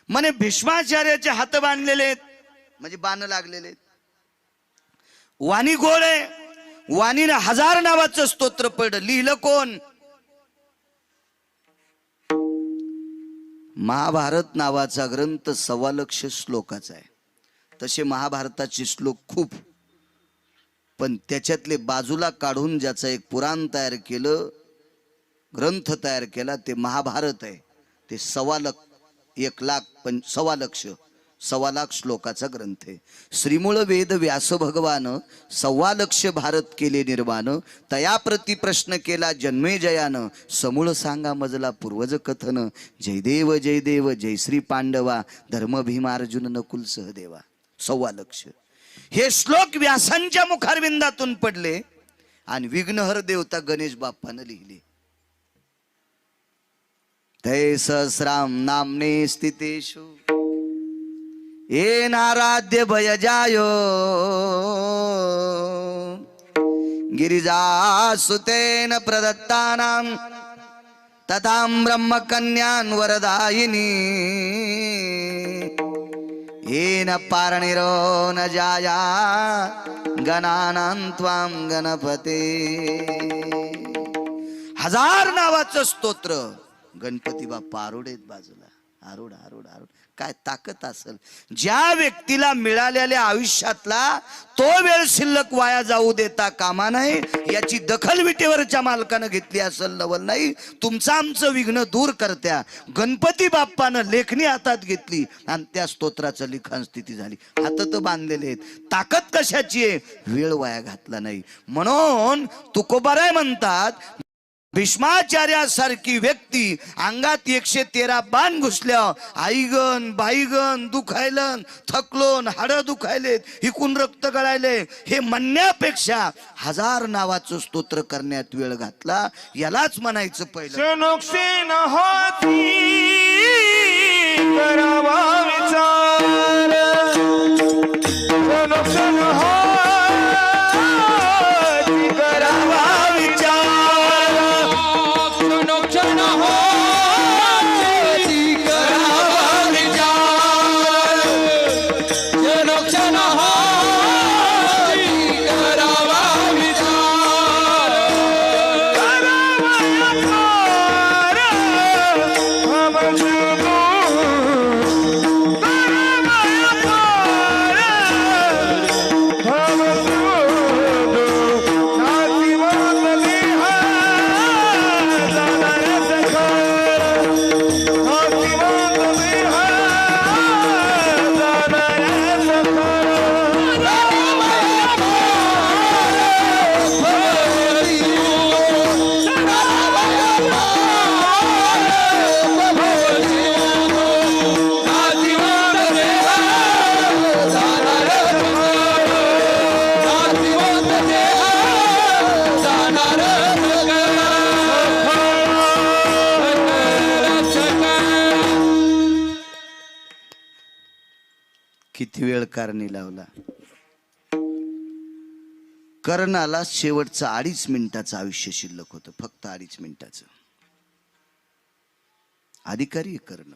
म्हणे भीष्माचार्याचे हात बांधलेले म्हणजे बाण लागलेले, वाणी गोळ आहे, वाणीने 1000 नावाचं स्तोत्र पडलं. लिहिलं कोण? महाभारत नावाचा ग्रंथ 1.25 लाख श्लोकाचा आहे. तसे महाभारताचे श्लोक खूप, पण त्याच्यातले बाजूला काढून ज्याचं एक पुराण तयार केलं, ग्रंथ तयार केला, ते महाभारत आहे. ते 1.25 लाख 1.25 लाख 1.25 लाख श्लोकाचा ग्रंथ आहे. श्रीमूळ वेद व्यास भगवान 1.25 लाख भारत केले निर्माण, तया प्रति प्रश्न केला जन्मेजयानं, समूळ सांगा मजला पूर्वज कथन, जयदेव जयदेव जय श्री पांडवा, धर्म भीमार्जुन नकुल सहदेवा. 1.25 लाख हे श्लोक व्यासांच्या मुखारविंदातून पडले आणि विघ्नहर देवता गणेश बाप्पानं लिहिले. तै सहस्राम नामने स्थितेषु येनाराध्य भयजायो, गिरिजासुतेन प्रदत्तानां तथां ब्रह्मकन्यान् वरदायिनी, येन पारणिरो न जाया गणानां त्वां गणपते. 1000 नावाचं स्तोत्र. गणपती बाप्पा आरूढ बाजूला, आरूढ आरूढ आरूढ. काय ताकद असेल ज्या व्यक्तीला मिळालेल्या आयुष्यातला तो वेळ शिल्लक वाया जाऊ देता कामा नये. याची दखल विटेवरच्या मालकानं घेतली असेल नवल नाही. तुमचं आमचं विघ्न दूर करत्या गणपती बाप्पानं लेखणी हातात घेतली आणि त्या स्तोत्राचं लिखाण स्थिती झाली. हात तर बांधलेले आहेत, ताकद कशाची आहे? वेळ वाया घातला नाही. म्हणून तुकोबाराय म्हणतात, भीष्माचार्यासारखी व्यक्ती अंगात 113 बाण घुसल्या, आईगन बाईगन दुखायलन, थकलोन, हाड दुखायलेत, हिकून रक्त गळायले, हे म्हणण्यापेक्षा 1000 नावाचं स्तोत्र करण्यात वेळ घातला. यालाच म्हणायचं पहिलं करावा विचार, किती वेळ कारणी लावला. कर्णाला शेवटचं 2.5 मिनिटाचं आयुष्य शिल्लक होतं, फक्त 2.5 मिनिटाचं. अधिकारी कर्ण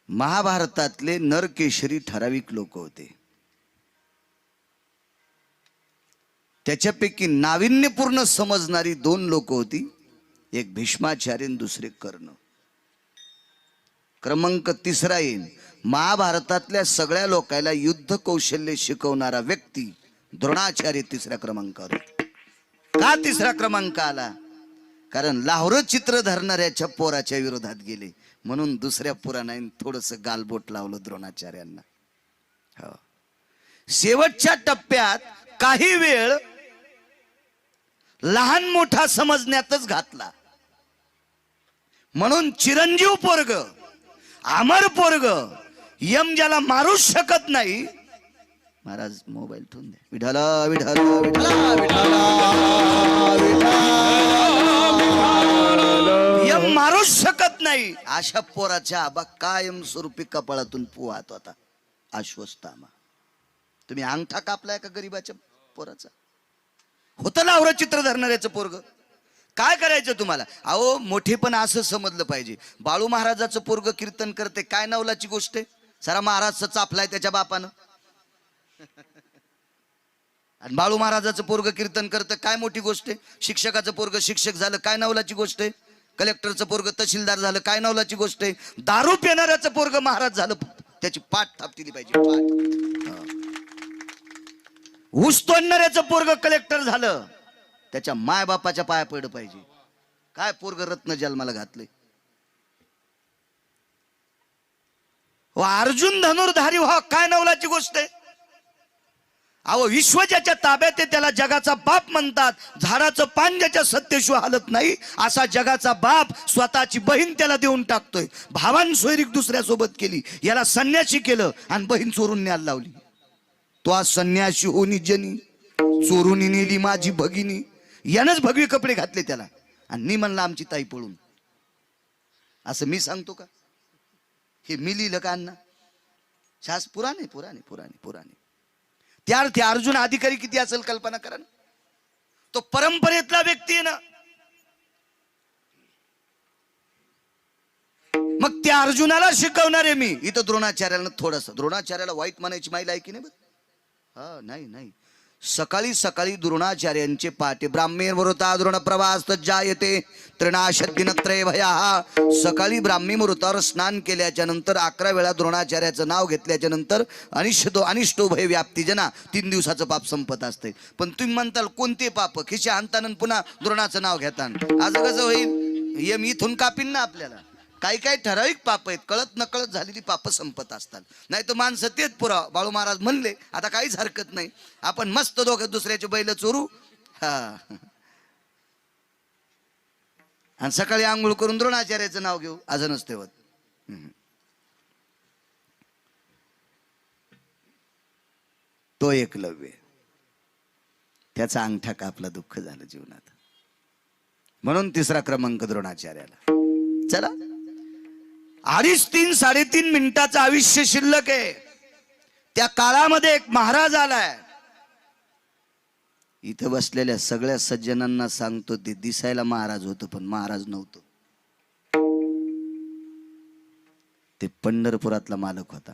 महाभारतातले नरकेशरी ठराविक लोक होते. त्याच्यापैकी नाविन्यपूर्ण समजणारी 2 लोक होती, एक भीष्माचार्य आणि दुसरे कर्ण. क्रमांक 3 येईल. महाभारतातल्या सगळ्या लोकांना युद्ध कौशल्य शिकवणारा व्यक्ती द्रोणाचार्य 3ऱ्या क्रमांकावर. का 3रा क्रमांक आला? कारण लाहोर चित्र धरणाऱ्याच्या पोराच्या विरोधात गेले म्हणून दुसऱ्या पुराणाने थोडस गालबोट लावलं द्रोणाचार्यांना. हो, शेवटच्या टप्प्यात काही वेळ लहान मोठा समजण्यातच घातला. म्हणून चिरंजीव पोरग, अमर पोरग, यम ज्याला मारूच शकत नाही. महाराज मोबाईल ठेवून द्या. विठाला विठाला विठाला विठाला यम मारूच शकत नाही अशा पोराच्या आबा कायम स्वरूपी कपाळातून पोहात होता अश्वत्थामा. तुम्ही अंगठा कापलाय का गरीबाच्या पोराचा? होतं लाहोर चित्र धरणाऱ्याचं पोरग. काय करायचं तुम्हाला? अहो मोठेपण असं समजलं पाहिजे. बाळू महाराजाचं पोरग कीर्तन करते, काय नवलाची गोष्ट आहे? सारा महाराज चापलाय त्याच्या बापानं. आणि बाळू महाराजाचं पोरग कीर्तन करतं, काय मोठी गोष्ट आहे? शिक्षकाचं पोरग शिक्षक झालं, काय नवलाची गोष्ट आहे? कलेक्टरचं पोरग तहसीलदार झालं, काय नवलाची गोष्ट आहे? दारू पिणाऱ्याचं पोरग महाराज झालं, त्याची पाठ थापतिली पाहिजे, पाठ. ऊस तोडणाऱ्याचं पोरग कलेक्टर झालं, त्याच्या माय बापाच्या पाया पडलं पाहिजे. काय पोरग रत्न जन्माला घातले. अर्जुन धनुर्धारी व्हा, काय नवलाची गोष्ट आहे? अहो विश्व ज्याच्या ताब्यात आहे त्याला जगाचा बाप म्हणतात. झाडाचं पान ज्याच्या सत्तेशिवाय हालत नाही असा जगाचा बाप स्वतःची बहीण त्याला देऊन टाकतोय. भावान सोयरीक दुसऱ्या सोबत केली, याला संन्यासी केलं आणि बहीण चोरून न्यायला लावली. तो आज संन्यासी होनी जनी, चोरून नेली माझी भगिनी. यानंच भगवे कपडे घातले त्याला आणि मी म्हणला आमची ताई पळून. असं मी सांगतो का? हे मी लिहिलं का अण्णा? शास पुराणे पुराणे पुराणे पुराणे. त्या अर्जुन अधिकारी किती असेल कल्पना करा ना. तो परंपरेतला व्यक्ती आहे ना. मग त्या अर्जुनाला शिकवणार आहे मी. इथं द्रोणाचार्याला थोडस, द्रोणाचार्याला वाईट म्हणायची माहिती आहे की नाही? हा नाही नाही. सकाळी सकाळी द्रोणाचार्यांचे पाटे ब्राह्मीण मुहूर्ता द्रोण प्रवास जायते त्रिनाशदिनत्रय भया. सकाळी ब्राह्मी मुहूर्तावर स्नान केल्याच्या नंतर 11 वेळा द्रोणाचार्याचं नाव घेतल्याच्या नंतर अनिष्टो भय व्याप्ती जना, 3 दिवसाचं पाप संपत असते. पण तुम्ही म्हणताल कोणते पाप? खिशा आणताना पुन्हा द्रोणाचं नाव घेताना आज कसं होईल? यम इथून कापीन ना आपल्याला. काही काही ठराविक पाप आहेत, कळत नकळत झालेली पाप संपत असतात. नाही तर माणसं तेच पुरा. बाळू महाराज म्हणले आता काहीच हरकत नाही, आपण मस्त दोघं दुसऱ्याचे बैल चोरू, हा, आणि सकाळी आंघोळ करून द्रोणाचार्याचं नाव घेऊ, असं नसते होत. तो एकलव्य, त्याचा अंगठा कापला, दुःख झालं जीवनात. म्हणून 3रा क्रमांक द्रोणाचार्याला. चला, 2.5, 3.5 मिनिटाचं आयुष्य शिल्लक आहे. त्या काळामध्ये एक महाराज आलाय. इथं बसलेल्या सगळ्या सज्जनांना सांगतो, ते दिसायला महाराज होतं पण महाराज नव्हतं. ते पंढरपुरातला मालक होता.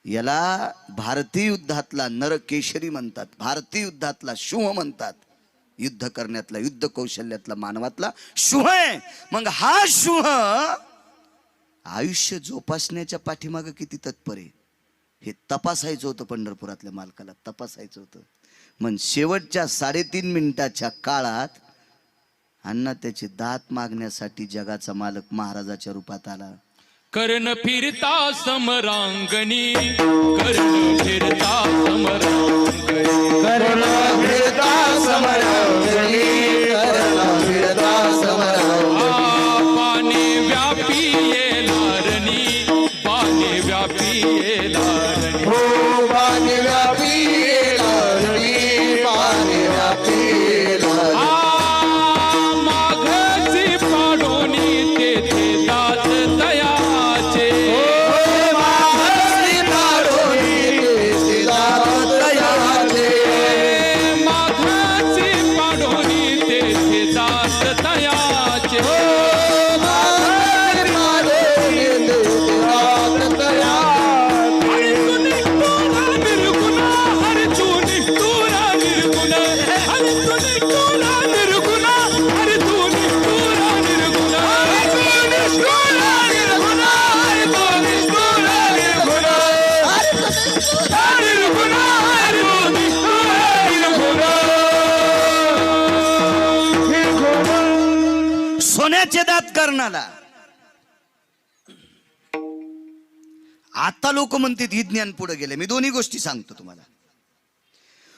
याला भारतीय युद्धातला नरकेशरी म्हणतात, भारतीय युद्धातला शुंह म्हणतात. युद्ध करण्यातला, युद्ध कौशल्यातला, मानवातला शुंह आहे. मग हा शुंह आयुष्य जोपासण्याच्या पाठीमागे किती तत्पर आहे हे तपासायचं होतं. पंढरपुरातल्या मालकाला तपासायचं होतं. मग शेवटच्या 3.5 मिनिटाच्या काळात अण्णा त्याचे दात मागण्यासाठी जगाचा मालक महाराजाच्या रूपात आला. कर्ण फिरता समरांगणी, कर्ण फिरता समरांगणी, कर्ण फिरता समरांगणी, कर्ण फिरता समरांगणी. पाने व्यापी येलारणी, पाने व्यापी येलारणी. हो पाणी व्यापी येलारणी, पाणी व्यापी येलारणी. माघची पाडोनी तेथे दात दयाचे. माघची पाडोनी तेथे दात दयाचे. माघची पाडोनी तेथे दात दयाचे. माघची पाडोनी तेथे दात दयाचे. हरी तू निष्ठुरा निर्गुण, हरी तू निष्ठुरा निर्गुण, हरी तू निष्ठुरा निर्गुण, हरी तू निष्ठुरा निर्गुण, हरी तू निष्ठुरा निर्गुण, हरी तू निष्ठुरा निर्गुण, हरी तू निष्ठुरा निर्गुण, हरी तू निष्ठुरा निर्गुण. सोन्याचे दात कर्णाला. आता लोक म्हणतात ही ज्ञान पुढे गेले. मी दोन्ही गोष्टी सांगतो तुम्हाला.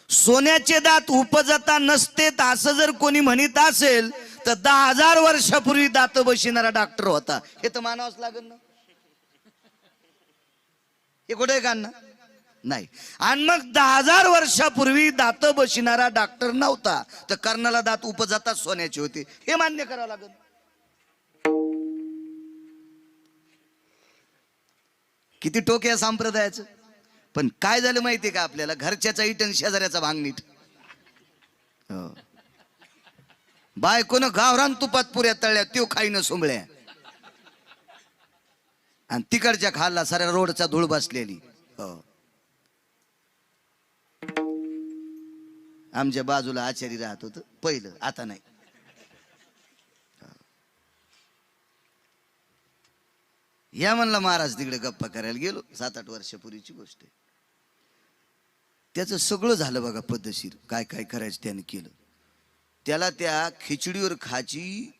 सोन्याचे दात उपजता नसतेत असं जर कोणी म्हणत असेल तर 10,000 वर्षापूर्वी दात बसणारा डॉक्टर होता, हे तर मानावंच लागेल ना. हे कुठे का ना नाही. आणि मग 10,000 वर्षापूर्वी दात बसणारा डॉक्टर नव्हता तर कर्णाला दात उपजता सोन्याचे होते, हे मान्य करावं लागेल. किती टोक या संप्रदायाचं. पण काय झालं माहितीये का आपल्याला? घरच्याचा इट आणि शेजाऱ्याचा भांग नीट. हो. बायकोनं गावरान तुपात पुऱ्या तळल्या त्यो खाईनं सुंबळ्या आणि तिकडच्या खाल्ला साऱ्या रोडचा धूळ बसलेली. हो. आमच्या बाजूला आचारी राहत होत पहिलं, आता नाही. या म्हणला महाराज तिकडे गप्पा करायला गेलो, 7-8 वर्षापूर्वीची गोष्ट आहे. त्याचं सगळं झालं बघा पद्धतशीर, काय काय करायचं त्याने केलं. त्याला त्या खिचडीवर खाची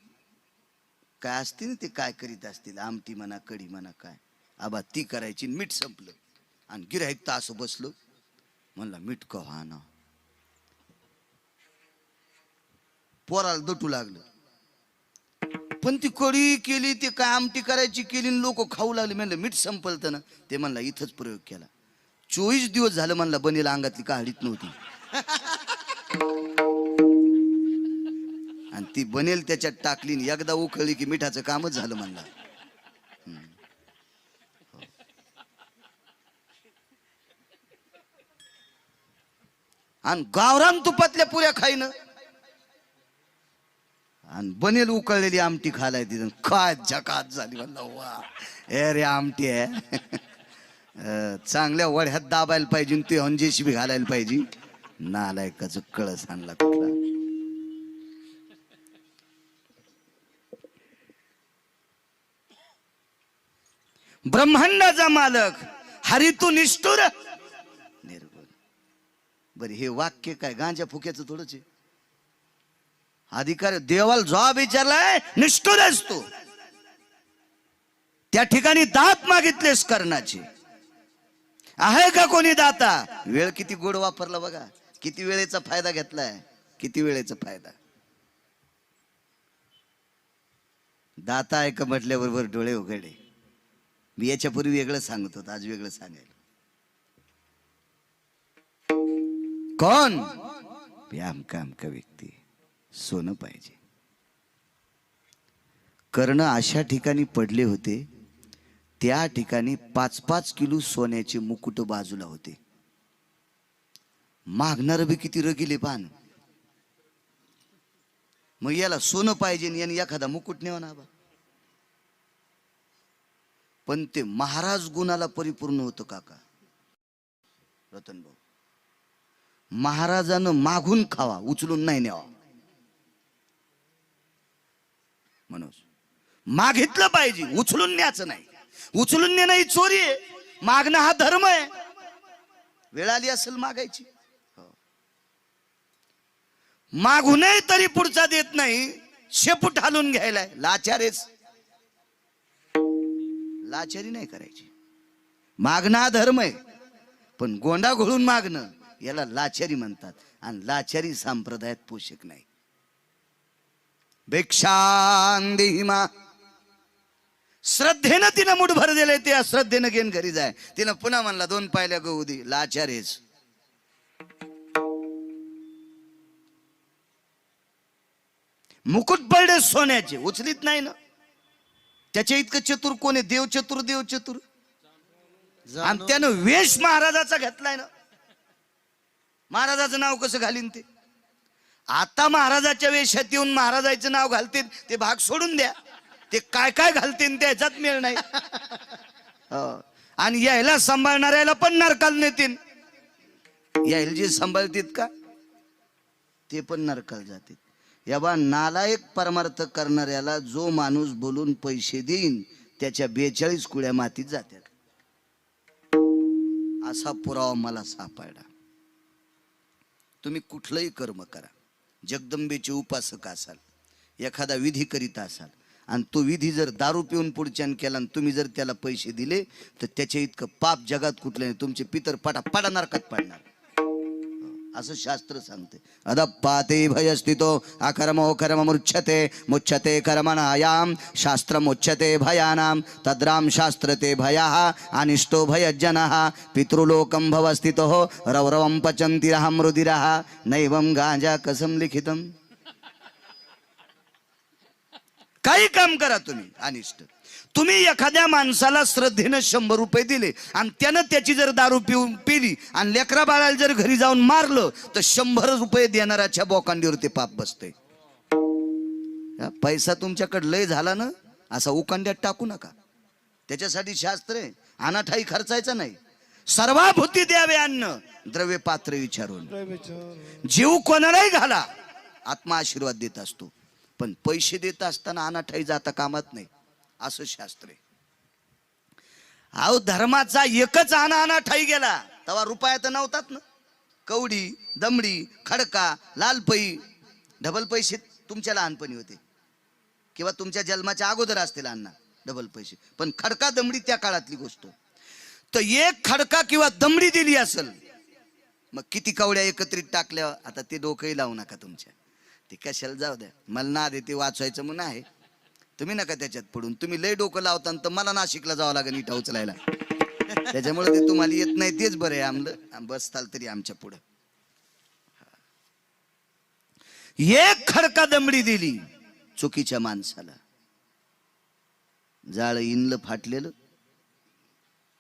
काय असते ना, ते काय करीत असतील, आमटी म्हणा कढी म्हणा काय, आबा ती करायची. मीठ संपलं आणि गिऱ्हाईक तास बसलो. म्हणला मीठ कव्हा ना, पोराला दटू लागलं. पण ती कढी केली, ती काय आमटी करायची केली, लोक खाऊ लागले. म्हणलं मीठ संपलतं ना. ते म्हणला इथंच प्रयोग केला. 24 दिवस झालं म्हणला बनेला अंगातली काढीत नव्हती. आणि ती बनेल त्याच्यात टाकली, एकदा उखळली की मिठाचं कामच झालं म्हणला. आणि गावरान तुपातल्या पुऱ्या खाईनं आणि बनेल उकळलेली आमटी खालाय तिथं. काय झकात झाली म्हणला. वा रे आमटी आहे. चांगल्या वड्यात दाबायला पाहिजे, ते अंजेशी बी घालायला पाहिजे. नालायकाचं कळस आणला कुठला. ब्रह्मांडाचा मालक हरी तू निष्ठुर निर्गुण. बरे हे वाक्य काय गांजा फुक्याचं थोडंच आहे. अधिकार देवाला जॉब विचारलाय, निष्ठुर असतो. त्या ठिकाणी दात मागितलेस कर्णाचे, आहे का कोणी दाता. वेळ किती गोड वापरला बघा, किती वेळेचा फायदा घेतलाय, किती वेळेचा फायदा. दाता आहे का म्हटल्याबरोबर डोळे उघडले. मी याच्यापूर्वी वेगळं सांगत होतो, आज वेगळं सांगायला. कोण आमका व्यक्ती सोनं पाहिजे. कर्ण अशा ठिकाणी पडले होते, त्या ठिकाणी 5-5 किलो सोन्याचे मुकुट बाजूला होते. मागणार बी किती रगिले पान. मग याला सोनं पाहिजे याने एखादा मुकुट नेवा ना. पण ते महाराज गुणाला परिपूर्ण होतं काका रतन भाऊ. महाराजानं मागून खावा, उचलून नाही न्यावा. म्हणून मागितलं पाहिजे, उचलून न्यायचं नाही. उचलून नेणं ही चोरी आहे, मागणं हा धर्म आहे. वेळ आली असेल मागायची, मागूनही तरी पुढचा देत नाही, शेपूट हालून घ्यायला लाचारेच. लाचारी नाही करायची. मागणं हा धर्म आहे, पण गोंडा घोळून मागणं याला लाचारी म्हणतात. आणि लाचारी संप्रदायात पोषक नाही. भिक्षां देहि मा. श्रद्धेनं तिनं मुठभर दिले, ते अश्रद्धेनं घेऊन घरी जाय. तिनं पुन्हा म्हणला 2 पायल्या गहू दे. लाचारेच. मुकुट पडले सोन्याचे, उचलीत नाही ना. त्याच्या इतकं चतुर कोणी. देव चतुर, देव चतुर. आणि त्यानं वेश महाराजाचा घेतलाय ना. महाराजाचं नाव कसं घालीन ते. आता महाराजाच्या वेशात येऊन महाराजाचं नाव घालतील, ते भाग सोडून द्या. ते काय काय घालतील त्याच्यात मेळ नाही. आणि यायला सांभाळणाऱ्याला पण नरकाल नेतील. यायला जे सांभाळतील का ते पण नरकाल जातील. या बा नालायक परमार्थ करणाऱ्याला जो माणूस बोलून पैसे देईन त्याच्या 42 कुळ्या मातीत जातात. असा पुरावा मला सापडला. तुम्ही कुठलंही कर्म करा, जगदंबेचे उपासक असाल, एखादा विधी करीत असाल, आणि तो विधी जर दारू पिऊन पुढच्यान केला आणि तुम्ही जर त्याला पैसे दिले तर त्याच्या इतकं पाप जगात कुठलं नाही. तुमचे पितर पाडा नरकात पाडणार, असं शास्त्र सांगते. अदप्पाते भयस्थितो अकर्मो कर्म मुच्यते मुच्यते कर्मणायाम शास्त्र मुच्यते भयानाम तद्राम शास्त्र ते भयाः अनिष्टो भयज्जनः पितृलोकं भवस्थितो रवरवं पचन्ति रहं रुधिरः नैवं गांजा कसम लिखितम. काही काम करा तुम्ही अनिष्ट. तुम्ही एखाद्या माणसाला श्रद्धेनं 100 रुपये दिले आणि त्यानं त्याची जर दारू पिऊन पिली आणि लेकरा बाळाला जर घरी जाऊन मारलं तर 100 रुपये देणाऱ्याच्या बोकांडीवर ते पाप बसते. पैसा तुमच्याकडे लय झाला ना, असा उकांड्यात टाकू नका. त्याच्यासाठी शास्त्र आहे, अनाठाई खर्चायचा नाही. सर्वाभूती द्यावे अन्न, द्रव्य पात्र विचारून. जीव कोणालाही घाला, आत्मा आशीर्वाद देत असतो. पण पैसे देत असताना अनाठाई जाता कामात नाही, असं शास्त्र आहे. अहो धर्माचा एकच अनाठाई गेला तेव्हा रुपया तर नव्हतात ना. कवडी, दमडी, खडका, लालपई, डबल पैसे तुमच्या लहानपणी होते किंवा तुमच्या जन्माच्या अगोदर असतील अण्णा डबल पैसे. पण खडका दमडी त्या काळातली गोष्ट. तर एक खडका किंवा दमडी दिली असेल, मग किती कवड्या एकत्रित टाकल्या, आता ते डोकंही लावू नका तुमच्या. ते कशाला जाऊ द्या, मला ना दे ते वाचवायचं म्हणून आहे. तुम्ही नका त्याच्यात पडून. तुम्ही लय डोकं लावता तर मला नाशिकला जावं लागेल इटा उचलायला. त्याच्यामुळे ते तुम्हाला येत नाही तेच बरं आहे. आमलं बसताल तरी आमच्या पुढं. एक खडका दमडी दिली चुकीच्या माणसाला, जाळ इनलं फाटलेलं,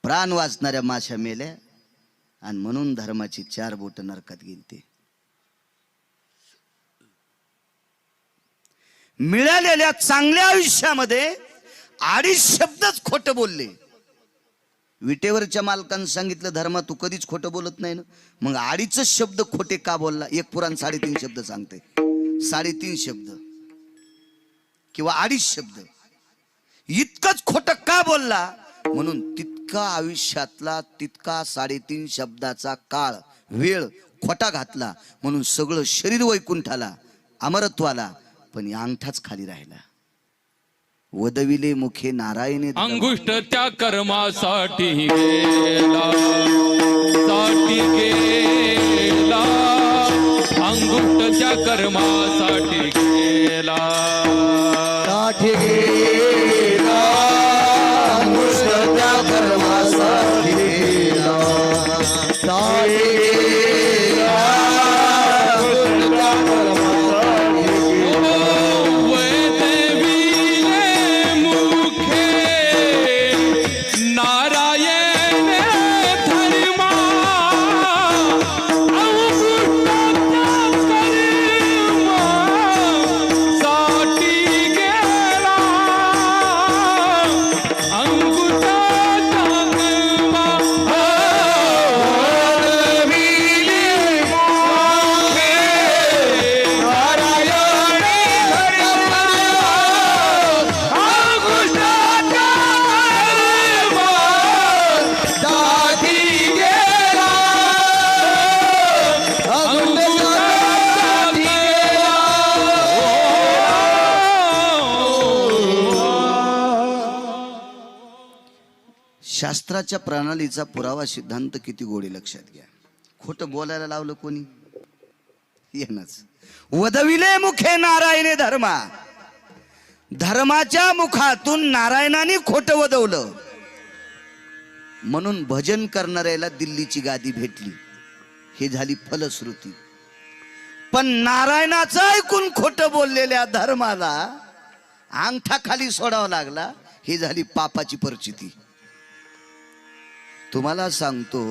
प्राण वाचणाऱ्या माशा मेल्या, आणि म्हणून धर्माची 4 बोट नरकात गेलते. मिळालेल्या चांगल्या आयुष्यामध्ये 2.5 शब्दच खोटं बोलले. विटेवरच्या मालकानं सांगितलं धर्मा तू कधीच खोटं बोलत नाही ना, मग 2.5 शब्द खोटे का बोलला? एक पुराण 3.5 शब्द सांगते. 3.5 शब्द किंवा 2.5 शब्द इतकंच खोटं का बोलला? म्हणून तितका आयुष्यातला तितका 3.5 शब्दाचा काळ वेळ खोटा घातला, म्हणून सगळं शरीर वैकुंठाला अमरत्वाला, पण अंगठाच खाली राहिला. वदविले मुखे नारायणे, अंगुष्ठ त्या कर्मासाठी गेला, साठी गेला. अंगुष्ठ त्या कर्मासाठी गेला, साठी गेला. अंगुष्ठ त्या कर्मासाठी गेला, साठी गेला. अंगुष्ठ त्या कर्मासाठी गेला. वैदविले मुखे नारायण धर्मा. शास्त्राच्या प्रणालीचा पुरावा सिद्धांत किती गोडी लक्षात घ्या. खोटं बोलायला लावलं कोणी? येणच. वदविले मुखे नारायणे धर्मा. धर्माच्या मुखातून नारायणाने खोटं वदवलं, म्हणून भजन करणाऱ्याला दिल्लीची गादी भेटली. हे झाली फलश्रुती. पण नारायणाचं ऐकून खोटं बोललेल्या धर्माला अंगठा खाली सोडावा लागला. ही झाली पापाची परिस्थिती. तुम्हाला सांगतो,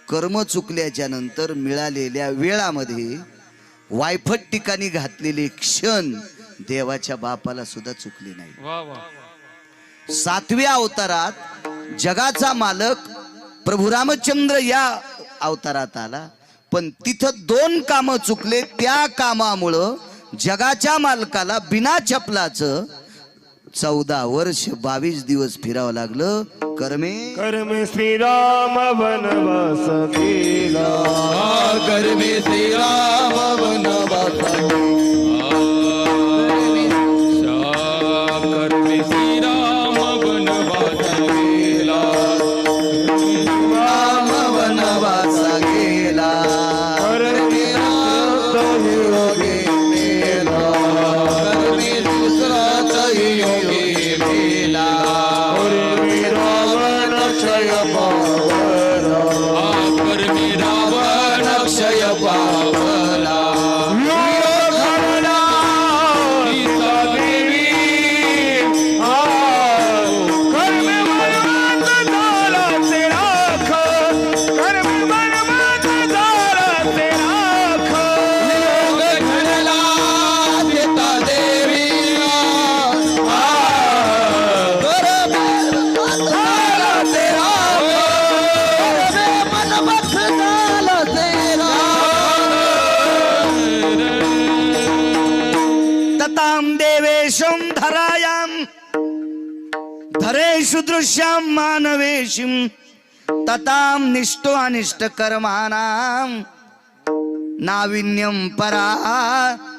कर्म चुकल्याच्या नंतर मिळालेल्या वेळामध्ये वायफट ठिकाणी घातलेले क्षण देवाच्या बापाला सुद्धा चुकले नाही. वा वा. 7व्या अवतारात जगाचा मालक प्रभू रामचंद्र या अवतारात आला, पण तिथं 2 कामं चुकले. त्या कामामुळं जगाच्या मालकाला बिना चपलाचं 14 वर्ष 22 दिवस फिरावं लागलं. कर्मे श्रीराम वनवास केला. कर्मे श्रीराम वनवास कर्मे श्रीराम वनवास गेला. राम वनवास गेला. कर्मे योगे मेला. कर्मे दुसराच योगे मेला. अक्षय पावला. कर्मे रावण अक्षय पावला. हरेषु दृश्यां मानवेशिं ततां निष्ठो अनिष्ट कर्माणां नाविन्यम परा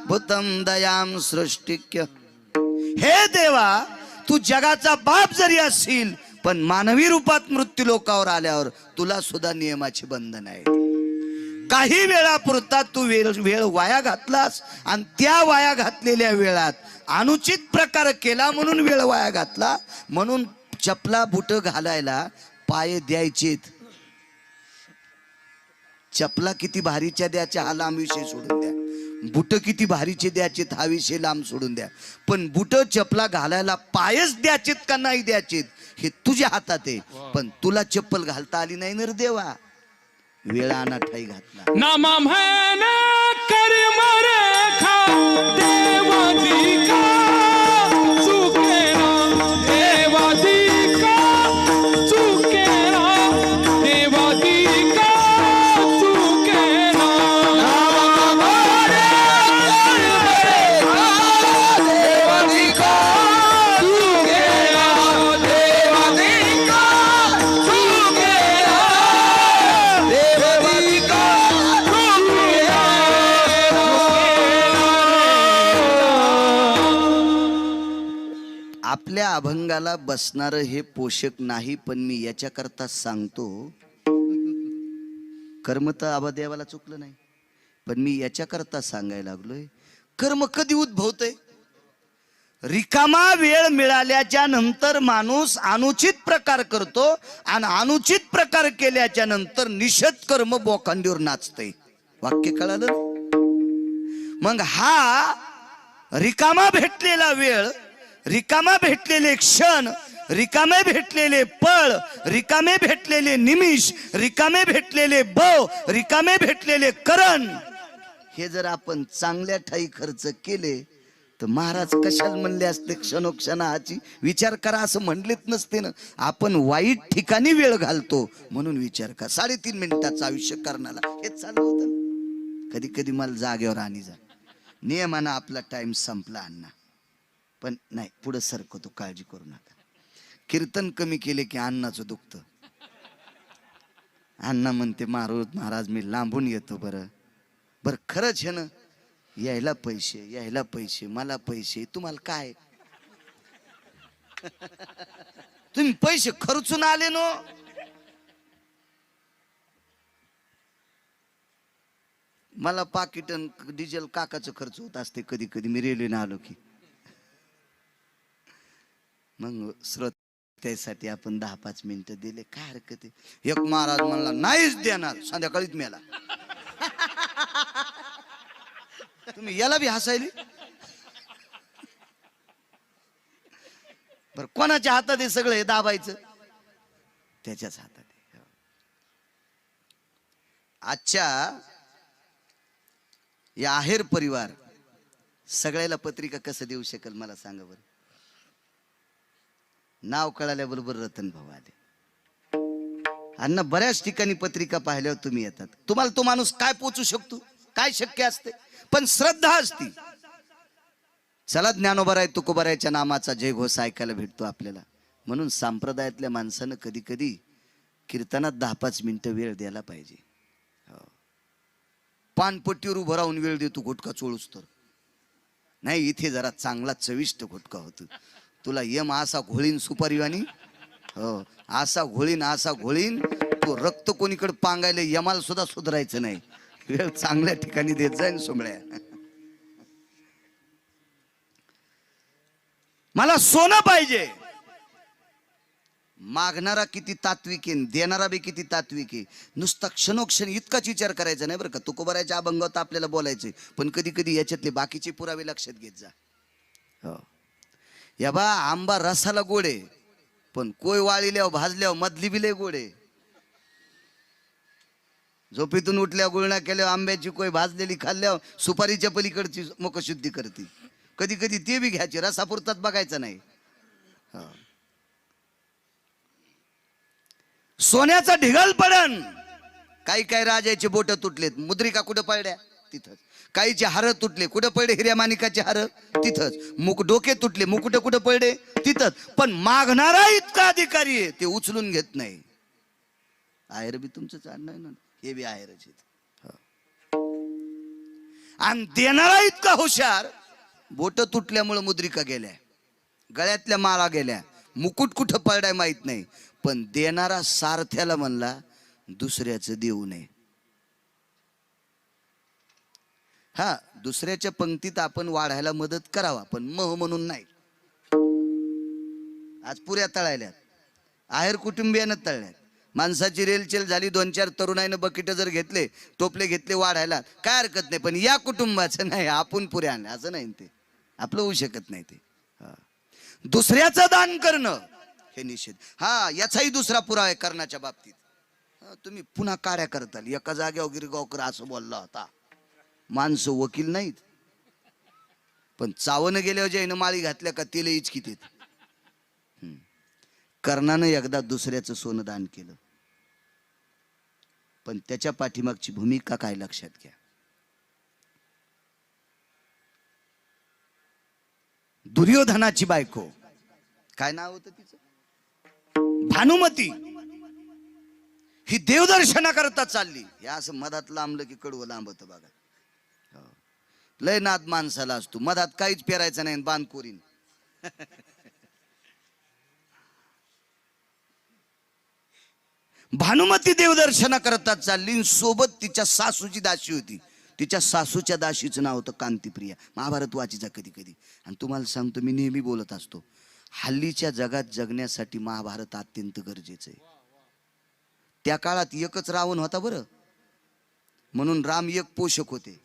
भूतम दयाम सृष्टिक्य. हे देवा, तू जगाचा बाप जरी असशील पण मानवी रूपात मृत्यू लोकावर आल्यावर तुला सुद्धा नियमाचे बंधन आहे. काही वेळापुरता तू वेळ वाया घातलास आणि त्या वाया घातलेल्या वेळात अनुचित प्रकार केला म्हणून वेळ वाया घातला. म्हणून चपला बुट घालायला पाय द्यायचेत. चपला किती भारीच्या द्याच्या हा लांब विषय सोडून द्या. बुट किती भारीचे द्याचेत हा विषय लांब सोडून द्या. पण बुट चपला घालायला पायच द्याचेत का नाही द्याचेत हे तुझ्या हातात आहे. पण तुला चप्पल घालता आली नाही नर देवा, वेळाना ठाई घातला. नामा म्हण कर्म रेखा देवादिका चुकेना, देवादिका चुकेना, देवादिका चुकेना. देवादिका चुकेना, देवादिका चुकेना, देवादिका आपल्या अभंगाला बसणार हे पोषक नाही, पण मी याच्याकरता सांगतो. कर्म तर आबादेवाला चुकलं नाही, पण मी याच्याकरता सांगायला लागलोय. कर्म कधी उद्भवतंय? रिकामा वेळ मिळाल्याच्या नंतर माणूस अनुचित प्रकार करतो आणि अनुचित प्रकार केल्याच्या नंतर निषेध कर्म बोकांडीवर नाचतंय. वाक्य कळालं? मग हा रिकामा भेटलेला वेळ, रिकामा भेटलेले क्षण, रिकामे भेटलेले पळ, रिकामे भेटलेले निमिष, रिकामे भेटलेले बव, रिकामे भेटलेले करण, हे जर आपण चांगल्या ठाई खर्च केले तर महाराज कशाला म्हणले असते क्षणोक्षणाची विचार करा असं म्हणलेच नसते ना. आपण वाईट ठिकाणी वेळ घालतो म्हणून विचार करा. 3.5 मिनिटाचं आयुष्य करण्याला हेच चालू होतं. कधी कधी मला जागेवर आणि जा नियमानं आपला टाइम संपला अण्णा, पण नाही पुढे सरकतो, काळजी करू नका. कीर्तन कमी केले की अण्णाचं दुखतं. अण्णा म्हणते महाराज मी लांबून येतो. बरं बरं खरंच आहे ना, यायला पैसे मला पैसे, तुम्हाला काय? तुम्ही पैसे खर्चून आले नो. मला पाकिट डिझेल काकाचं खर्च होत असते कधी कधी मी रेल्वेने आलो की. मग श्रोत्यासाठी आपण 10-5 मिनिटं दिले, काय हरकत आहे. एक महाराज म्हणला नाहीच देणार, संध्याकाळीच मेला. तुम्ही याला बी हसायली. बर कोणाच्या हातात आहे सगळं हे दाबायचं? त्याच्याच हातात आहे. आजच्या या आहेर परिवार सगळ्याला पत्रिका कसं देऊ शकेल मला सांगा बरं. नाव कळाल्याबरोबर रतन भाऊ आले. अण्णा बऱ्याच ठिकाणी पत्रिका पाहिल्यावर तुम्ही येतात. तुम्हाला तो माणूस काय पोचू शकतो, काय शक्य असते, पण श्रद्धा असती. चला ज्ञानोबराय तुकोबरायच्या नामाचा जय घोष ऐकायला भेटतो आपल्याला. म्हणून संप्रदायातल्या माणसानं कधी कधी कीर्तनात 10-5 मिनिटं वेळ द्यायला पाहिजे. पानपट्टीवर उभं राहून वेळ देतो गुटखा चोळूस तर नाही. इथे जरा चांगला चविष्ट गुटखा होतो. तुला यम असा घोळीन सुपारीवानी, हो असा घोळीन तो रक्त कोणीकडे पांगायला यमाला सुद्धा सुधारायचं नाही. वेळ चांगल्या ठिकाणी देत जाईन सोमळ्या. मला सोनं पाहिजे. मागणारा किती तात्विक आहे, देणारा बी किती तात्विक आहे. नुसता क्षणोक्षण इतकाच विचार करायचा नाही बरं का. तुकोबारायच्या अभंगात आपल्याला बोलायचंय, पण कधी कधी याच्यातले बाकीचे पुरावे लक्षात घेत जा. हो या बा आंबा रसाला गोड आहे, पण कोय वाळील्यावर भाजल्यावर मधली बिले गोड आहे. झोपेतून उठल्यावर गुळण्या केल्यावर आंब्याची कोय भाजलेली खाल्ल्यावर सुपारीच्या पलीकडची मुखशुद्धी करते. कधी कधी ते बी घ्यायचे, रसापुरतात बघायचं नाही. सोन्याचा ढिगाल पडन. काही काही राजाचे बोट तुटलेत, मुद्रिका कुठं पडल्या तिथंच. काहीचे हार तुटले, कुठं पडले हिऱ्या माणिकाचे हार, तिथंच. डोके तुटले, मुकुट कुठं पडले, तिथंच. पण मागणारा इतका अधिकारी आहे, ते उचलून घेत नाही. आहेर बी तुमचं चालणार ना, हे बी आहेरच आहेत. आणि देणारा इतका हुशार, बोट तुटल्यामुळे मुद्रिका गेल्या, गळ्यातल्या माळा गेल्या, मुकुट कुठं पडलाय माहित नाही, पण देणारा सारथ्याला म्हणला दुसऱ्याचं देऊ नये. हा, दुसऱ्याच्या पंक्तीत आपण वाढायला मदत करावा, पण मह म्हणून नाही. आज पुऱ्या तळायल्यात, आहेर कुटुंबियानं तळल्यात. माणसाची रेलचेल झाली, 2-4 तरुणाईनं बकेट जर घेतले, टोपले घेतले वाढायला, काय हरकत नाही. पण या कुटुंबाचं नाही, आपण पुऱ्या आणले असं नाही, ते आपलं होऊ शकत नाही. ते दुसऱ्याचं दान करणं हे निषेध. हा, याचाही दुसरा पुरावा आहे कर्णाच्या बाबतीत. तुम्ही पुन्हा काड्या करताल, एका जाग्यावर गिरगावकर असं बोलला होता. माणसं वकील नाहीत, पण चावणं गेल्यावर ज्यानं माळी घातल्या का तिला इचकीत येत. कर्णानं एकदा दुसऱ्याचं सोनं दान केलं, पण त्याच्या पाठीमागची भूमिका काय लक्षात घ्या. दुर्योधनाची बायको, काय नाव होतं तिचं, भानुमती, ही देवदर्शना करता चालली. या असं मधात लांबलं की कडवं लांबत बघा. लय नाद माणसाला असतो, मधात काहीच पेरायचं नाही, बांधकोरीन. भानुमती देवदर्शना करता चालली, सोबत तिच्या सासूची दासी होती. तिच्या सासूच्या दासीचं नाव होतं कांतीप्रिया. महाभारत वाचीचा कधी कधी. आणि तुम्हाला सांगतो, मी नेहमी बोलत असतो, हल्लीच्या जगात जगण्यासाठी महाभारत अत्यंत गरजेचं आहे. त्या काळात एकच रावण होता बरं, म्हणून राम एक पोषक होते.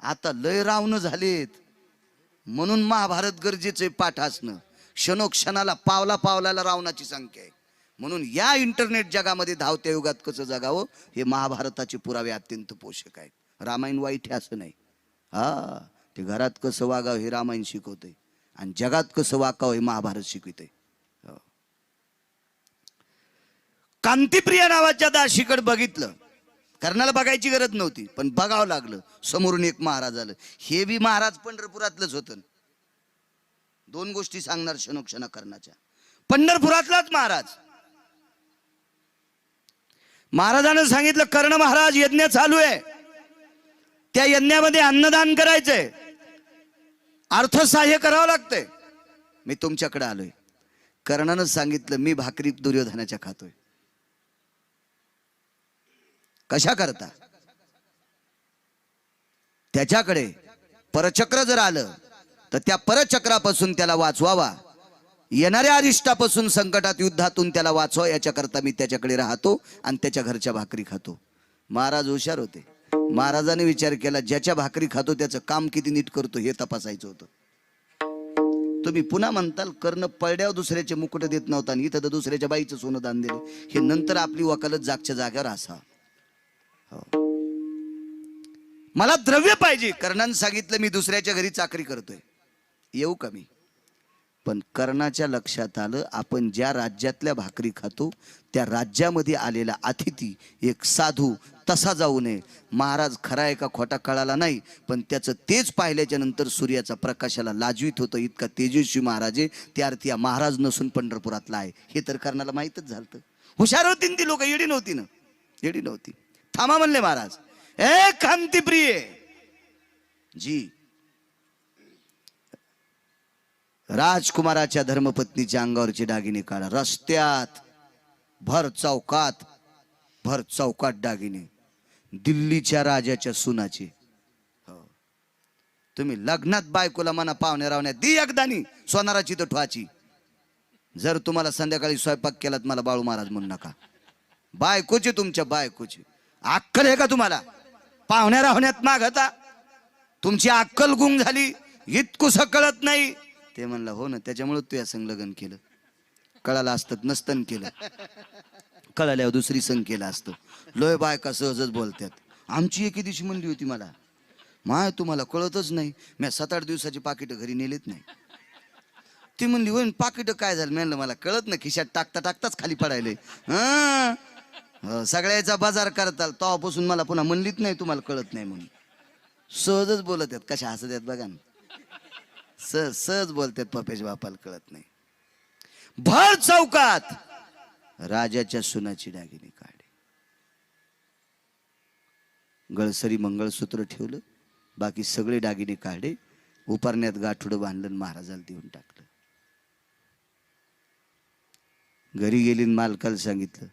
आता लय रावण झालेत, म्हणून महाभारत गरजेचं आहे पाठ असणं. क्षणोक्षणाला पावला पावलाला रावणाची संख्या आहे. म्हणून या इंटरनेट जगामध्ये धावत्या युगात कसं जगावं हे महाभारताचे पुरावे अत्यंत पोषक आहेत. रामायण वाईट आहे असं नाही. हा, ते घरात कसं वागावं हे रामायण शिकवतंय, आणि जगात कसं वागावं हे महाभारत शिकवतंय. कांतीप्रिया नावाच्या दाशीकडे बघितलं. कर्णाला बघायची गरज नव्हती, पण बघावं लागलं. समोरून एक महाराज आलं. हे बी महाराज पंढरपुरातलंच होतं. 2 गोष्टी सांगणार क्षणोक्षणा कर्णाच्या. पंढरपुरातलाच महाराज. महाराजानं सांगितलं, कर्ण महाराज, यज्ञ चालू आहे, त्या यज्ञामध्ये अन्नदान करायचंय, अर्थसहाय्य करावं लागतंय, मी तुमच्याकडे आलोय. कर्णानं सांगितलं, मी भाकरी दुर्योधनाच्या खातोय. कशा करता? त्याच्याकडे परचक्र जर आलं तर त्या परचक्रापासून त्याला वाचवावा, येणाऱ्या अरिष्टापासून, संकटात, युद्धातून त्याला वाचवा, याच्याकरता मी त्याच्याकडे राहतो आणि त्याच्या घरच्या भाकरी खातो. महाराज हुशार होते. महाराजाने विचार केला, ज्याच्या भाकरी खातो त्याचं काम किती नीट करतो हे तपासायचं होतं. तुम्ही पुन्हा म्हणताल, कर्ण पळड्यावर दुसऱ्याचे मुकुट देत नव्हता आणि इथं तर दुसऱ्याच्या बाईचं सोनं दान दिलं. हे नंतर आपली वकालत जागच्या जाग्यावर असा. मला द्रव्य पाहिजे. कर्णानं सांगितलं, मी दुसऱ्याच्या घरी चाकरी करतोय, येऊ का मी? पण कर्णाच्या लक्षात आलं, आपण ज्या राज्यातल्या भाकरी खातो त्या राज्यामध्ये आलेला अतिथी एक साधू तसा जाऊ नये. महाराज खरा आहे का खोटा कळाला नाही, पण त्याचं तेच पाहिल्याच्या नंतर सूर्याचा प्रकाशाला लाजवीत होतं. इतका तेजस्वी महाराज आहे. त्या अर्थी हा महाराज नसून पंढरपुरातला आहे हे तर कर्णाला माहीतच झालं. हुशार होती ती लोक, येडी नव्हती ना, येडी नव्हती. थांबा म्हणले महाराज. ए कांतीप्रिय जी, राजकुमाराच्या धर्मपत्नीच्या अंगावरचे दागिने काढा. रस्त्यात भर चौकात दागिने, दिल्लीच्या राजाच्या सुनाचे. तुम्ही लग्नात बायकोला म्हणा, पाहुण्या रावण्यात दी एकदानी सोनाराची तर ठवाची. जर तुम्हाला संध्याकाळी स्वयंपाक केलात, मला बाळू महाराज म्हणू नका. बायकोचे, तुमच्या बायकोचे. अक्कल आहे का तुम्हाला? पाहुण्या रावण्यात मागता. तुमची अक्कल गुंग झाली, इतकुसं कळत नाही. ते म्हणलं, हो ना, त्याच्यामुळे तू या संग लग्न केलं. कळालं असतं नसतं केलं, कळाल्यावर दुसरी संग केलं असतं. लोय बायका सहजच बोलतात. आमची एके दिवशी म्हणली होती मला, माय तुम्हाला कळतच नाही, मी 7-8 दिवसाची पाकिटं घरी नेलीत नाही. ती म्हणली, होय पाकिटं काय झालं? म्हणलं, मला कळत ना, खिशात टाकता टाकताच खाली पडायले. सगळ्याचा बाजार करताल तेव्हापासून मला पुन्हा म्हणलीच नाही तुम्हाला कळत नाही म्हणून. सहजच बोलत आहेत, कशा हसत आहेत बघा ना. सहज सहज बोलतात, पपेश बापाला कळत नाही. भर चौकात राजाच्या सुनाची दागिने काढे. गळसरी मंगळसूत्र ठेवलं, बाकी सगळे दागिने काढे, उपारण्यात गाठोडं बांधलं, महाराजाला देऊन टाकलं. घरी गेली, मालकाला सांगितलं,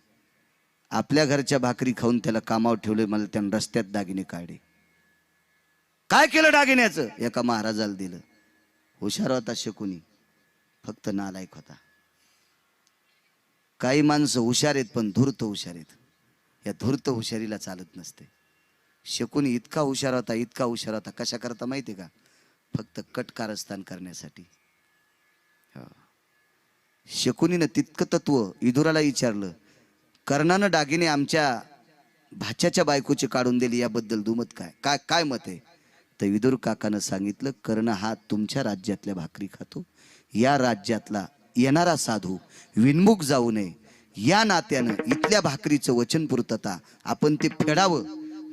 आपल्या घरच्या भाकरी खाऊन त्याला कामावर ठेवलं, मला त्यानं रस्त्यात दागिने काढे. काय केलं दागिन्याचं? एका महाराजाला दिलं. हुशार होता शकुनी, फक्त नालायक होता. काही माणसं हुशार आहेत पण धूर्त हुशार आहेत. या धूर्त हुशारीला चालत नसते. शकुनी इतका हुशार होता, इतका हुशार होता. कशा करता माहिती का? फक्त कटकारस्थान करण्यासाठी. शकुनीनं तितकं तत्व इदुराला विचारलं, कर्णानं दागिने आमच्या भाच्याच्या बायकोचे काढून दिले, याबद्दल दुमत काय? काय काय मत आहे? तर विदुर काकानं सांगितलं, कर्ण हा तुमच्या राज्यातल्या भाकरी खातो, या राज्यातला येणारा साधू विनमुख जाऊ नये या नात्यानं इथल्या भाकरीचं वचन पूर्तता आपण ते फेडावं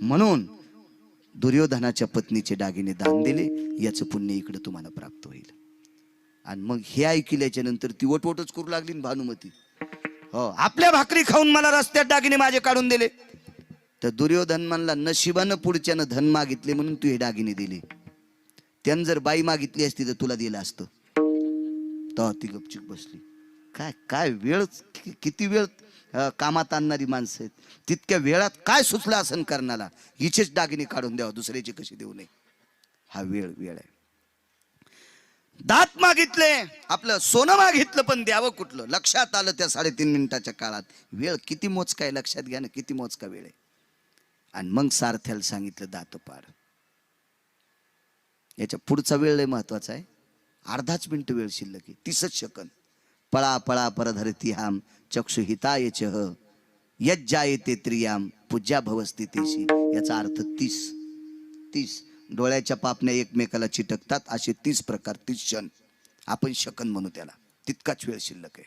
म्हणून दुर्योधनाच्या पत्नीचे दागिने दान दिले. याचं पुण्य इकडे तुम्हाला प्राप्त होईल. आणि मग हे ऐकल्याच्या नंतर ती वटवटच करू लागली ना भानुमती. हो, आपल्या भाकरी खाऊन मला रस्त्यात दागिने माझे काढून दिले. तर दुर्योधन म्हणला, नशिबानं पुढच्यानं धन मागितले म्हणून तू हे दागिने दिले. त्यानं जर बाई मागितली असती तर तुला दिलं असतं. तर ती गपचूप बसली. काय काय वेळ, किती वेळ कामात आणणारी माणसं आहेत. तितक्या वेळात काय सुचलं असं कर्णाला, हिचेच दागिने काढून द्यावा, दुसऱ्याचे कसे देऊ नये. हा वेळ आहे. दात मागितले, आपलं सोनं मागितलं, पण द्यावं कुठलं? लक्षात आलं त्या 3.5 मिनिटाच्या काळात. वेळ किती मोजका आहे, लक्षात घ्या ना, किती मोजका वेळ आहे. आणि मग सारथ्याला सांगितलं, दात पाड. याच्या पुढचा वेळ लय महत्वाचा आहे. अर्धाच मिनिट वेळ शिल्लक आहे, 30 सेकंद. पळा पळा परधरती हाम चक्षुहिताय चह यज्जायते त्रियाम पूज्या भवस्थितेशी. याचा अर्थ 30 डोळ्याच्या पापण्या एकमेकाला चिटकतात असे 30 प्रकार, 30 क्षण आपण शकन म्हणू त्याला. तितकाच वेळ शिल्लक आहे.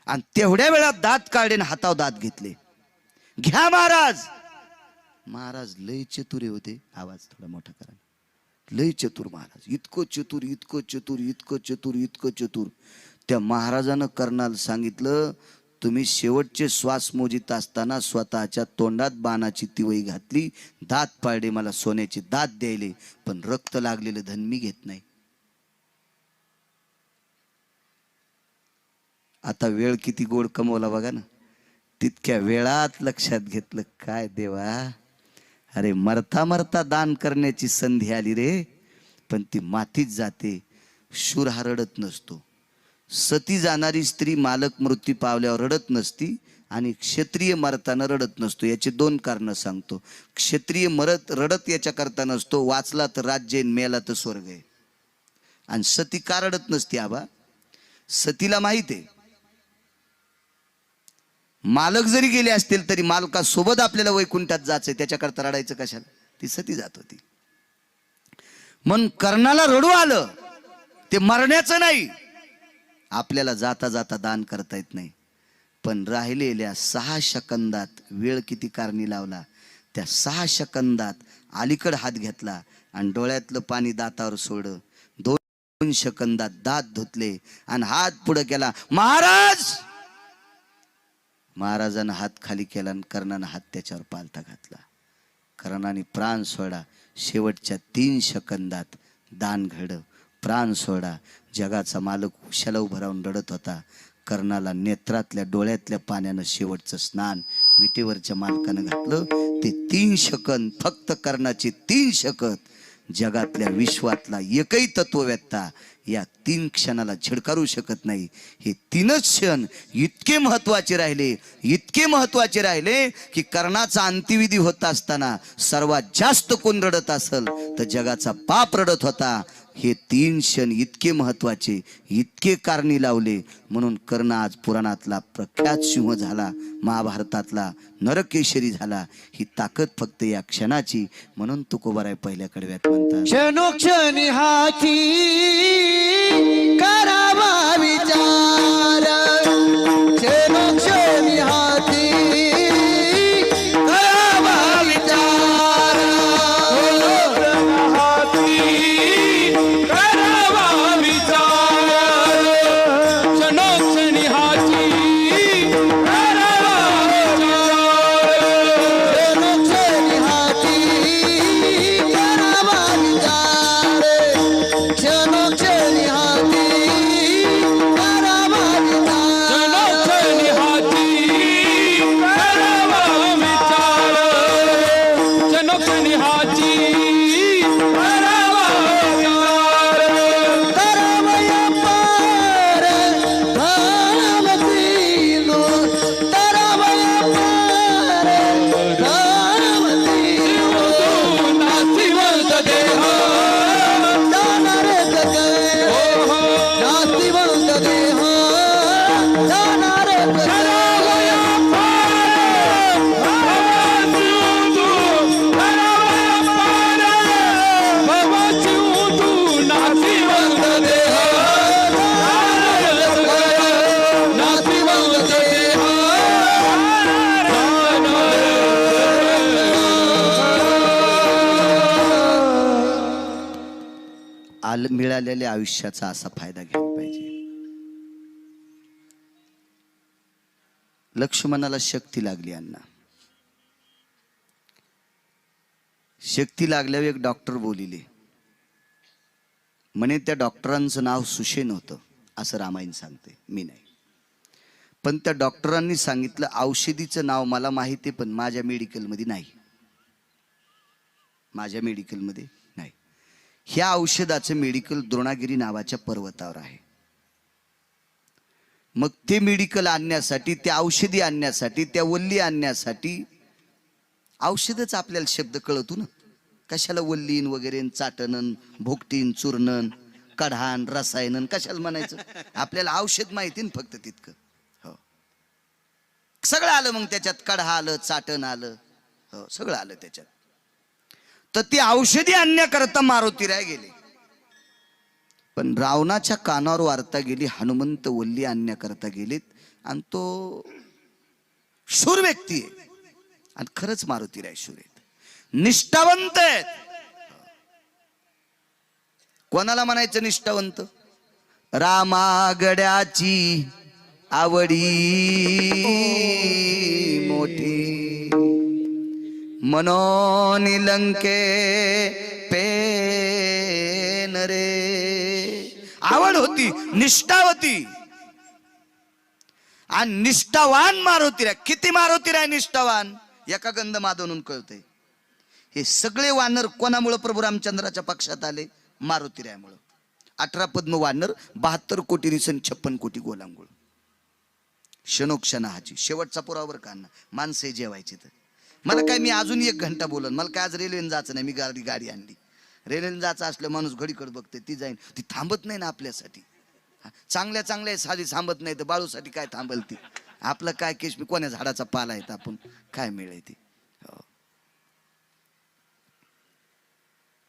आणि तेवढ्या वेळात दात काढेन, हातावर दात घेतले. घ्या महाराज. महाराज लय चतुर होते. आवाज थोडा मोठा करा. लय चतुर महाराज, इतकं चतुर, इतकं चतुर, इतकं चतुर, इतकं चतुर. त्या महाराजानं कर्णाला सांगितलं, तुम्ही शेवटचे श्वास मोजित असताना स्वतःच्या तोंडात बाणाची तिवई घातली, दात पाडले, मला सोन्याचे दात द्यायले, पण रक्त लागलेलं धन मी घेत नाही. आता वेळ किती गोड कमवला बघा ना. तितक्या वेळात लक्षात घेतलं, काय देवा, अरे मरता मरता दान करण्याची संधी आली रे, पण ती मातीच जाते. शूर हा रडत नसतो. सती जाणारी स्त्री मालक मृत्यू पावल्यावर रडत नसती, आणि क्षत्रिय मरताना रडत नसतो. याचे 2 कारण सांगतो. क्षत्रिय रडत याच्या करता नसतो, वाचला तर राज्य, मेला तर स्वर्ग आहे. आणि सती का रडत नसती आबा? सतीला माहित आहे, मालक जरी गेले असतील तरी मालकासोबत आपल्याला वैकुंठात जायचंय, त्याच्याकरता रडायचं कशाला? ती सती जात होती. म्हणून कर्णाला रडू आलं, ते मरण्याचं नाही. आपल्याला जाता जाता दान करता येत नाही, पण राहिलेल्या 6 सेकंदात वेळ किती कारणी लावला. त्या 6 सेकंदात अलीकड हात घेतला आणि डोळ्यातलं पाणी दातावर सोडलं. 2 सेकंदात दात धुतले आणि हात पुढे केला. महाराजानं हात खाली केला आणि कर्णानं हात त्याच्यावर पालथा घातला. कर्णाने प्राण सोडा. शेवटच्या 3 सेकंदात दान घडलं, प्राण सोडा. जगाचा मालक उशाला उभं राहून रडत होता. कर्णाला नेत्रातल्या डोळ्यातल्या पाण्यानं शेवटचं स्नान विटेवरच्या मालकानं घातलं. ते 3 सेकंद, फक्त कर्णाचे 3 सेकंद, जगातल्या विश्वातला एकही तत्ववेत्ता या 3 क्षणाला झिडकारू शकत नाही. हे 3च क्षण इतके महत्वाचे राहिले, इतके महत्वाचे राहिले की कर्णाचा अंत्यविधी होत असताना सर्वात जास्त कोण रडत असेल तर जगाचा बाप रडत होता. हे 3 क्षण इतके महत्वाचे, इतके कारणी लावले, म्हणून कर्ण आज पुराणातला प्रख्यात सिंह झाला, महाभारतातला नरकेशरी झाला. ही ताकद फक्त या क्षणाची. म्हणून तुकोबाराय पहिल्या कडव्यात म्हणतात, क्षणोक्षणी हाती करावा विचार, क्षणोक्षणी हाती करावा विचार. मिळालेल्या आयुष्याचा असा फायदा घ्यायला पाहिजे. लक्ष्मणाला शक्ती लागली अण्णा. शक्ती लागल्यावर एक डॉक्टर बोलिले म्हणे त्या डॉक्टरांचं नाव सुषेण होतं असं रामायण सांगते, मी नाही. पण त्या डॉक्टरांनी सांगितलं औषधीचं नाव मला माहिती आहे पण माझ्या मेडिकलमध्ये नाही, माझ्या मेडिकलमध्ये नाही. ह्या औषधाचं मेडिकल द्रोणागिरी नावाच्या पर्वतावर आहे. मग ते मेडिकल आणण्यासाठी, त्या औषधी आणण्यासाठी, त्या वल्ली आणण्यासाठी, औषधच आपल्याला शब्द कळतो ना, कशाला वल्लीन वगैरे चाटणन भोगटीन चूर्णन कढान रसायनन कशाला म्हणायचं, आपल्याला औषध माहिती ना फक्त तितकं. हो सगळं आलं मग त्याच्यात, कढा आलं, चाटण आलं, हो सगळं आलं त्याच्यात. तर ती औषधी आणण्याकरता मारुतीराय गेले. पण रावणाच्या कानावर वार्ता गेली, हनुमंत वल्ली आणण्याकरता गेलेत. आणि तो शूर व्यक्ती आहे. आणि खरंच मारुतीराय शूर आहेत, निष्ठावंत आहेत. कोणाला म्हणायचं निष्ठावंत? रामागड्याची आवडी मोठी मनोन लंके पेन रे. आवड होती, निष्ठावती. आणि निष्ठावान मारुतीराय. किती मारुतीराय निष्ठावान एका गंध माधवून कळतंय. हे सगळे वानर कोणामुळे प्रभू रामचंद्राच्या पक्षात आले? मारुतीरायामुळं. 18 पद्म वानर, 72 कोटी रिसन, 56 कोटी गोलांगुळ. क्षणोक्षणाची शेवटचा पुरावर का ना माणसे जेवायचे. तर मला काय, मी अजून 1 घंटा बोलन. मला काय आज रेल्वेने जायचं नाही, मी गाडी आणली. रेल्वेने जायचं असलं माणूस घडीकडे बघते, ती जाईन, ती थांबत नाही ना आपल्यासाठी. चांगल्या चांगल्या साधी थांबत नाही तर बाळूसाठी काय थांबल ती? आपलं काय केश, मी कोण्या झाडाचा पाला आहे आपण काय मिळेल ती.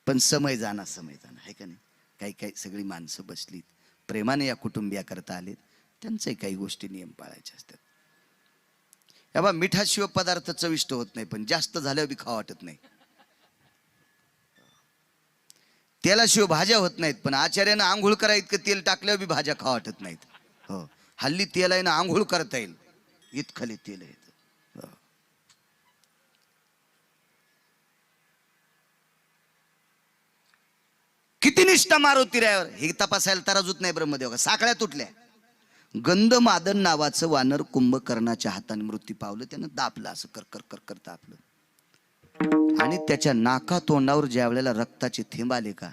पण समय जाणार आहे का नाही. काही काही सगळी माणसं बसलीत प्रेमाने या कुटुंबियाकरता आलेत, त्यांच्याही काही गोष्टी नियम पाळायचे असतात. या बा मिठाशिवाय पदार्थ चविष्ट होत नाही, पण जास्त झाल्यावर बी खावा वाटत नाही. तेलाशिवाय भाज्या होत नाहीत, पण आचार्यानं आंघोळ करा इतकं तेल टाकल्यावर बी भाज्या खावा वाटत नाहीत. हो हल्ली तेल आहे ना आंघोळ करता येईल इतकं तेल आहे. किती निष्ठा मारुतीरायावर हे तपासायला तराजूत नाही ब्रह्मदेव. साखळ्या तुटल्या. गंधमादन नावाचं वानर कुंभकर्णाच्या हाताने मृत्यू पावलं. त्यानं दापलं असं कर कर कर कर दापलं. आणि त्याच्या नाका तोंडावर ज्या वेळेला रक्ताचे थेंब आले का,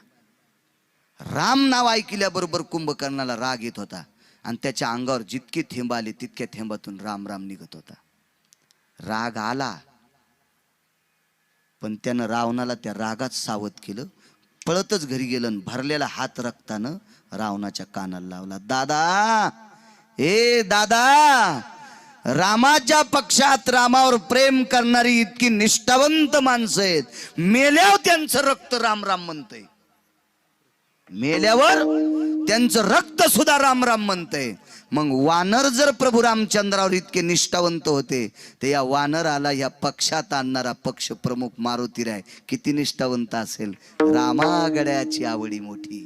राम नाव ऐकल्याबरोबर कुंभकर्णाला राग येत होता. आणि त्याच्या अंगावर जितके थेंब आले तितक्या थेंबातून राम राम निघत होता. राग आला पण त्यानं रावणाला त्या रागात सावध केलं. पळतच घरी गेलं, भरलेला हात रक्तानं रावणाच्या कानाला लावला. दादा, ए दादा, रामाच्या पक्षात रामावर प्रेम करणारी इतकी निष्ठावंत माणसं आहेत, मेल्यावर त्यांचं रक्त राम राम म्हणतंय. मेल्यावर त्यांचं रक्त सुद्धा राम राम म्हणतंय. मग वानर जर प्रभू रामचंद्रावर इतके निष्ठावंत होते, तर या वानराला या पक्षात आणणारा पक्ष प्रमुख मारुतीराय किती निष्ठावंत असेल. रामागड्याची आवडी मोठी,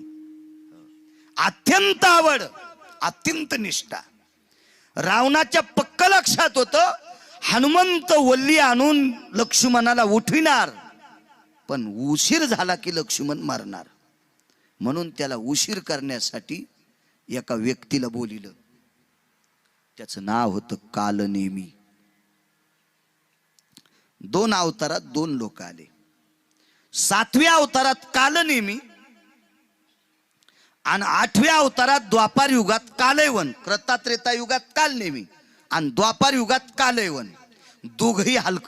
अत्यंत आवड, अत्यंत निष्ठा. रावणाच्या पक्क लक्षात होतं हनुमंत वल्ली आणून लक्ष्मणाला उठविणार, पण उशीर झाला की लक्ष्मण मरणार. म्हणून त्याला उशीर करण्यासाठी एका व्यक्तीला बोलिलं. त्याचं नाव होतं कालनेमी. 2 अवतारात 2 लोक आले. 7व्या अवतारात कालनेमी आणि 8व्या अवतारात द्वापार युगात कालयवन. कृता त्रेता युगात कालनेमी आणि द्वापार युगात कालयवन. दोघही हलकट.